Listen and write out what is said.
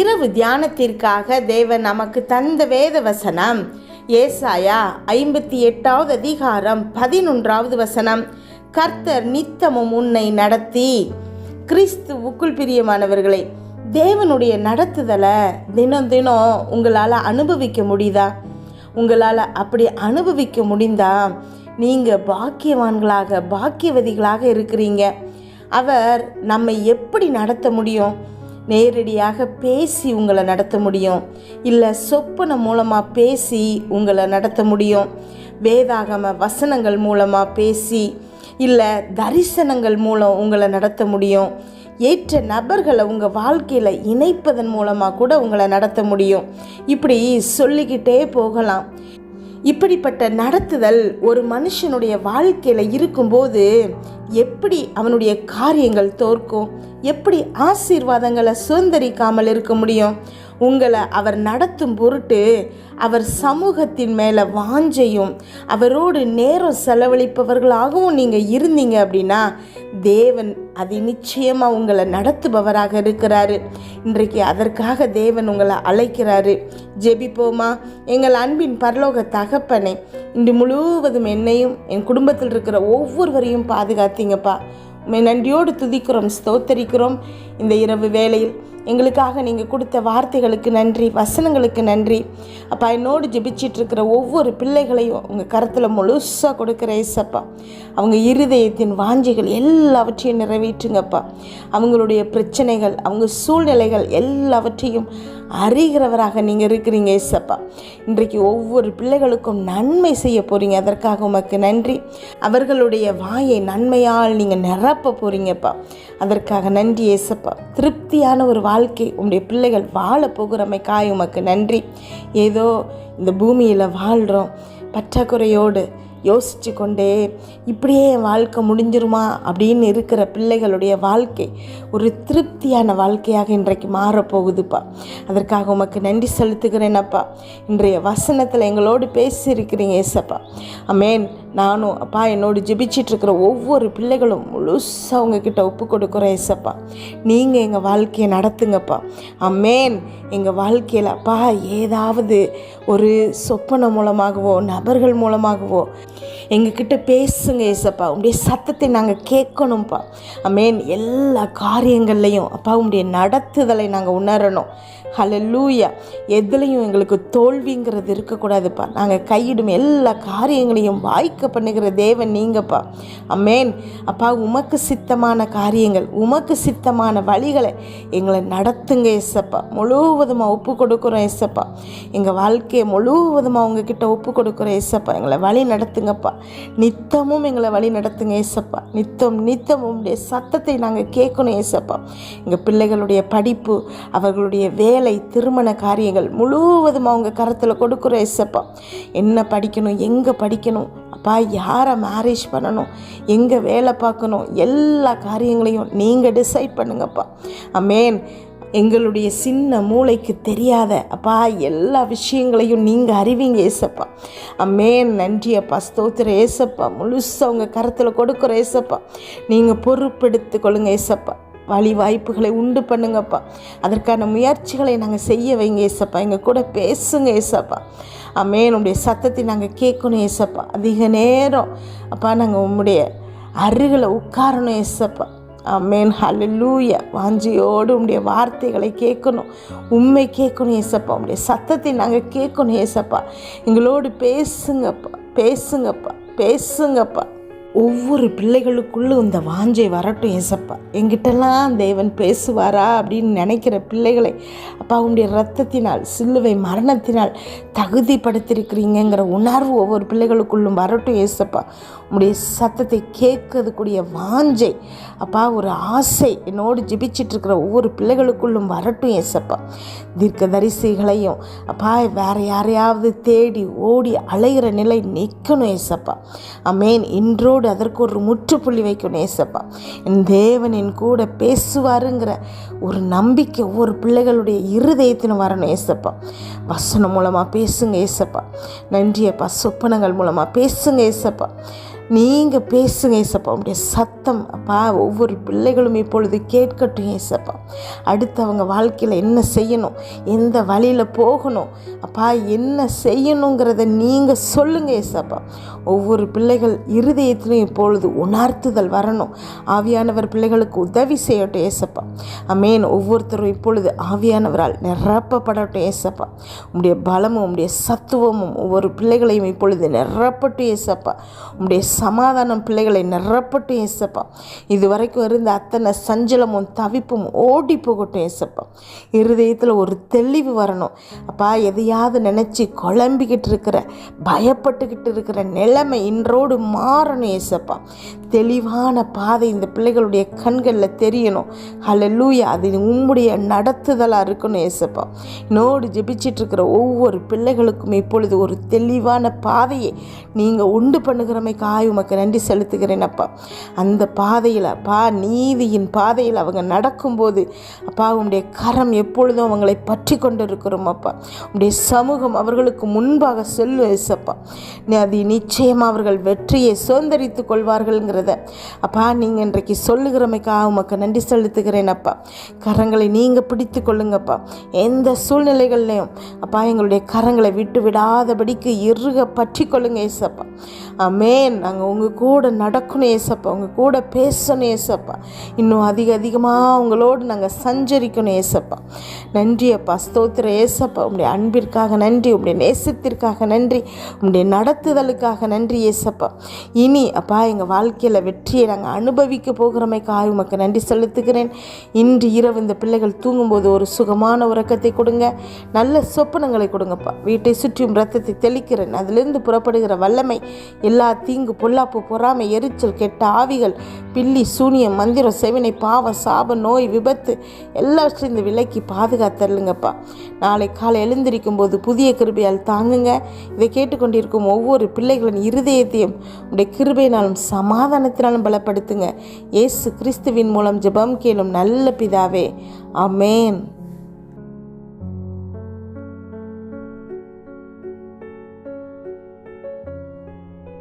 இரவு தியானத்திற்காக தேவன் நமக்கு தந்த வேத வசனம் ஏசாயா 58வது அதிகாரம் 11வது வசனம். கர்த்தர் நித்தமும் உன்னை நடத்தி. கிறிஸ்துவுக்குள் பிரியமானவர்களே, தேவனுடைய நடத்துதலை தினம் தினம் உங்களால் அனுபவிக்க முடியுதா? உங்களால் அப்படி அனுபவிக்க முடிந்தா நீங்கள் பாக்கியவான்களாக பாக்கியவதிகளாக இருக்கிறீங்க. அவர் நம்மை எப்படி நடத்த முடியும்? நேரடியாக பேசி உங்களை நடத்த முடியும், இல்லை சொப்பன மூலமாக பேசி உங்களை நடத்த முடியும், வேதாகம வசனங்கள் மூலமாக பேசி, இல்லை தரிசனங்கள் மூலம் உங்களை நடத்த முடியும், ஏற்ற நபர்களை உங்கள் வாழ்க்கையில் இணைப்பதன் மூலமாக கூட உங்களை நடத்த முடியும். இப்படி சொல்லிக்கிட்டே போகலாம். இப்படிப்பட்ட நடத்துதல் ஒரு மனுஷனுடைய வாழ்க்கையில் இருக்கும்போது எப்படி அவனுடைய காரியங்கள் தோற்கும்? எப்படி ஆசீர்வாதங்களை சுதந்திரிக்காமல் இருக்க முடியும்? உங்களை அவர் நடத்தும் பொருட்டு அவர் சமூகத்தின் மேலே வாஞ்சையும் அவரோடு நேரம் செலவழிப்பவர்களாகவும் நீங்கள் இருந்தீங்க அப்படின்னா தேவன் அது நிச்சயமாக உங்களை நடத்துபவராக இருக்கிறாரு. இன்றைக்கு அதற்காக தேவன் உங்களை அழைக்கிறாரு. ஜெபிப்போமா? எங்கள் அன்பின் பரலோக தகப்பனே, இன்று முழுவதும் என்னையும் என் குடும்பத்தில் இருக்கிற ஒவ்வொருவரையும் பாதுகாத்தீங்கப்பா. நன்றியோடு துதிக்கிறோம், ஸ்தோத்தரிக்கிறோம். இந்த இரவு வேளையில் எங்களுக்காக நீங்கள் கொடுத்த வார்த்தைகளுக்கு நன்றி, வசனங்களுக்கு நன்றி. அப்பா, என்னோடு ஜெபிச்சிட்ருக்கிற ஒவ்வொரு பிள்ளைகளையும் உங்கள் கரத்தில் முழுசாக கொடுக்குற ஏசப்பா. அவங்க இருதயத்தின் வாஞ்சிகள் எல்லாவற்றையும் நிறைவேற்றுங்கப்பா. அவங்களுடைய பிரச்சனைகள், அவங்க சூழ்நிலைகள் எல்லாவற்றையும் அறிகிறவராக நீங்கள் இருக்கிறீங்க ஏசப்பா. இன்றைக்கு ஒவ்வொரு பிள்ளைகளுக்கும் நன்மை செய்ய போகிறீங்க, அதற்காக உமக்கு நன்றி. அவர்களுடைய வாயை நன்மையால் நீங்கள் நிரப்ப போகிறீங்கப்பா, அதற்காக நன்றி ஏசப்பா. திருப்தியான ஒரு வாழ்க்கை உங்களுடைய பிள்ளைகள் வாழ போகிறமைக்காய் உமக்கு நன்றி. ஏதோ இந்த பூமியில் வாழ்கிறோம் பற்றாக்குறையோடு யோசித்து கொண்டே இப்படியே என் வாழ்க்கை முடிஞ்சிருமா அப்படின்னு இருக்கிற பிள்ளைகளுடைய வாழ்க்கை ஒரு திருப்தியான வாழ்க்கையாக இன்றைக்கு மாறப்போகுதுப்பா. அதற்காக உமக்கு நன்றி செலுத்துகிறேனப்பா. இன்றைய வசனத்தில் எங்களோடு பேசியிருக்கிறீங்க ஏசப்பா. ஆமென். நானும் அப்பா என்னோடு ஜெபிச்சிட்ருக்கிற ஒவ்வொரு பிள்ளைகளும் முழுசாக உங்ககிட்ட ஒப்பு கொடுக்குறோம் ஏசப்பா. நீங்கள் எங்கள் வாழ்க்கையை நடத்துங்கப்பா. ஆமென். எங்கள் வாழ்க்கையில் அப்பா ஏதாவது ஒரு சொப்பனம் மூலமாகவோ நபர்கள் மூலமாகவோ எங்ககிட்ட பேசுங்க ஏசப்பா. உங்களுடைய சத்தத்தை நாங்கள் கேட்கணும்ப்பா. ஆமென். எல்லா காரியங்கள்லையும் அப்பா உங்களுடைய நடத்துதலை நாங்கள் உணரணும். ஹல்லேலூயா. எதுலையும் எங்களுக்கு தோல்விங்கிறது இருக்கக்கூடாதுப்பா. நாங்கள் கையிடும் எல்லா காரியங்களையும் வாய்க்க பண்ணுகிற தேவன் நீங்கப்பா. ஆமென். அப்பா, உமக்கு சித்தமான காரியங்கள், உமக்கு சித்தமான வழிகளை எங்களை நடத்துங்க ஏசப்பா. முழுவதுமாக ஒப்பு கொடுக்குறோம் ஏசப்பா. எங்கள் வாழ்க்கையை முழுவதுமாக உங்ககிட்ட ஒப்பு கொடுக்குறோம் ஏசப்பா. எங்களை வழி நடத்துங்கப்பா. நித்தமும் எங்களை வழி நடத்துங்க ஏசப்பா. நித்தமும் உங்களுடைய சத்தத்தை நாங்கள் கேட்கணும் ஏசப்பா. எங்கள் பிள்ளைகளுடைய படிப்பு, அவர்களுடைய வேலை, திருமண காரியங்கள் முழுவதும் அவங்க கரத்தில் கொடுக்குற ஏசப்பா. என்ன படிக்கணும், எங்கே படிக்கணும் அப்பா, யாரை மேரேஜ் பண்ணணும், எங்கே வேலை பார்க்கணும், எல்லா காரியங்களையும் நீங்கள் டிசைட் பண்ணுங்கப்பா. ஆமென். எங்களுடைய சின்ன மூளைக்கு தெரியாத அப்பா எல்லா விஷயங்களையும் நீங்கள் அறிவிங்க ஏசப்பா. ஆமென். நன்றி அப்பா, ஸ்தோத்திர ஏசப்பா. முழுசாக உங்கள் கரத்தில் கொடுக்குற ஏசப்பா. நீங்கள் பொறுப்பெடுத்து கொள்ளுங்க ஏசப்பா. வழி வாய்ப்புகளை உண்டு பண்ணுங்கப்பா. அதற்கான முயற்சிகளை நாங்கள் செய்ய வைங்க ஏசப்பா. எங்கள் கூட பேசுங்க ஏசப்பா. ஆமென். உங்களுடைய சத்தத்தை நாங்கள் கேட்கணும் ஏசப்பா. அதிக நேரம் அப்பா நாங்கள் உம்முடைய அருகில் உட்காரணும் ஏசப்பா. ஆமென். ஹல்லேலூயா. வாஞ்சியோடு உம்முடைய வார்த்தைகளை கேட்கணும், உண்மை கேட்கணும் ஏசப்பா. உம்முடைய சத்தத்தை நாங்கள் கேட்கணும் ஏசப்பா. எங்களோடு பேசுங்கப்பா. ஒவ்வொரு பிள்ளைகளுக்குள்ளும் இந்த வாஞ்சை வரட்டும் ஏசப்பா. எங்கிட்டலாம் தேவன் பேசுவாரா அப்படின்னு நினைக்கிற பிள்ளைகளை அப்பா உங்களுடைய இரத்தத்தினால், சிலுவை மரணத்தினால் தகுதிப்படுத்திருக்கிறீங்கிற உணர்வு ஒவ்வொரு பிள்ளைகளுக்குள்ளும் வரட்டும் ஏசப்பா. உங்களுடைய சத்தத்தை கேட்கறதுக்குரிய வாஞ்சை அப்பா, ஒரு ஆசை என்னோடு ஜெபிச்சிட்ருக்கிற ஒவ்வொரு பிள்ளைகளுக்குள்ளும் வரட்டும் ஏசப்பா. தீர்க்கதரிசிகளையும் அப்பா வேறு யாரையாவது தேடி ஓடி அலைகிற நிலை நிற்கணும் ஏசப்பா. ஆமென். இன்றோடு அதற்கு ஒரு முற்றுப்புள்ளி வைக்கணும் ஏசப்பா. என் தேவன் என் கூட பேசுவாருங்கிற ஒரு நம்பிக்கை ஒவ்வொரு பிள்ளைகளுடைய இருதயத்திலும் வரணும் ஏசப்பா. வசனம் மூலமாக பேசுங்க ஏசப்பா. நன்றியப்பா. சொப்பனங்கள் மூலமாக பேசுங்க ஏசப்பா. நீங்கள் பேசுங்க ஏசப்பா. உங்களுடைய சத்தம் அப்பா ஒவ்வொரு பிள்ளைகளும் இப்பொழுது கேட்கட்டும் ஏசப்பா. அடுத்து அவங்க வாழ்க்கையில் என்ன செய்யணும், எந்த வழியில் போகணும் அப்பா, என்ன செய்யணுங்கிறத நீங்கள் சொல்லுங்கள் ஏசப்பா. ஒவ்வொரு பிள்ளைகள் இருதயத்திலும் இப்பொழுது உணர்த்துதல் வரணும். ஆவியானவர் பிள்ளைகளுக்கு உதவி செய்யட்டும் ஏசப்பா. ஆமென். ஒவ்வொருத்தரும் இப்பொழுது ஆவியானவரால் நிரப்பப்படட்டும் ஏசப்பா. உம்முடைய பலமும் உம்முடைய சத்துவமும் ஒவ்வொரு பிள்ளைகளையும் இப்பொழுது நிரப்பட்டும் ஏசப்பா. உம்முடைய சமாதானம் பிள்ளைகளை நிரப்பட்டும் ஏசப்பா. இதுவரைக்கும் இருந்த அத்தனை சஞ்சலமும் தவிப்பும் ஓடி போகட்டும் ஏசப்பா. இருதயத்தில் ஒரு தெளிவு வரணும் அப்பா. எதையாவது நினச்சி குழம்பிக்கிட்டு இருக்கிற, பயப்பட்டுக்கிட்டு இருக்கிற நிலைமை இன்றோடு மாறணும் ஏசப்பா. தெளிவான பாதை இந்த பிள்ளைகளுடைய கண்களில் தெரியணும். ஹல்லேலூயா. அது உம்முடைய நடத்துதலாக இருக்கணும் ஏசப்பா. என்னோடு ஜெபிச்சிட்டு இருக்கிற ஒவ்வொரு பிள்ளைகளுக்கும் இப்பொழுது ஒரு தெளிவான பாதையை நீங்கள் உண்டு பண்ணுகிறமைக்காக உமக்கு நன்றி செலுத்துகிறேன் அப்பா. அந்த பாதையில் அப்பா, நீதியின் பாதையில் அவங்க நடக்கும்போது அப்பா, உம்முடைய கரம் எப்பொழுதும் அவங்களை பற்றி கொண்டு இருக்கிறோம் அப்பா. உம்முடைய சமூகம் அவர்களுக்கு முன்பாக செல்லும் ஏசப்பா. அது நிச்சயமாக அவர்கள் வெற்றியை சுதந்திரித்து கொள்வார்கள்ங்கிறத அப்பா நீங்கள் இன்றைக்கு சொல்லுகிறமைக்காக உமக்கு நன்றி செலுத்துகிறேன் அப்பா. கரங்களை நீங்கள் பிடித்து கொள்ளுங்கப்பா. எந்த சூழ்நிலைகள்லையும் அப்பா எங்களுடைய கரங்களை விட்டு விடாதபடிக்கு இறுக பற்றி கொள்ளுங்க ஏசப்பா. ஆமென். நாங்கள் உங்கள் கூட நடக்கணும் ஏசப்பா, உங்கள் கூட பேசணும் ஏசப்பா. இன்னும் அதிகமாக உங்களோடு நாங்கள் சஞ்சரிக்கணும் ஏசப்பா. நன்றி அப்பா, ஸ்தோத்திர ஏசப்பா. உங்களுடைய அன்பிற்காக நன்றி, உங்களுடைய நேசத்திற்காக நன்றி, உங்களுடைய நடத்துதலுக்காக நன்றி ஏசப்பா. இனி அப்பா எங்கள் வாழ்க்கையில் வெற்றியை நாங்கள் அனுபவிக்க போகிறமைக்காக உமக்கு நன்றி செலுத்துகிறேன். இன்று இரவு இந்த பிள்ளைகள் தூங்கும்போது ஒரு சுகமான உறக்கத்தை கொடுங்க, நல்ல சொப்பனங்களை கொடுங்கப்பா. வீட்டை சுற்றியும் ரத்தத்தை தெளிக்கிறேன். அதிலிருந்து புறப்படுகிற வல்லமை, எல்லா தீங்கு, பொல்லாப்பு, பொறாமை, எரிச்சல், கெட்ட ஆவிகள், பில்லி, சூனியம், மந்திரம், செவினை, பாவம், சாபம், நோய், விபத்து எல்லாவற்றையும் இந்த விலைக்கு பாதுகாத்தருளுங்கப்பா. நாளை காலை எழுந்திருக்கும் போது புதிய கிருபையால் தாங்குங்க. இதை கேட்டுக்கொண்டிருக்கும் ஒவ்வொரு பிள்ளைகளின் இருதயத்தையும் உடைய கிருபையினாலும் சமாதானத்தினாலும் பலப்படுத்துங்க. இயேசு கிறிஸ்துவின் மூலம் ஜெபம் கேளும் நல்ல பிதாவே. ஆமென்.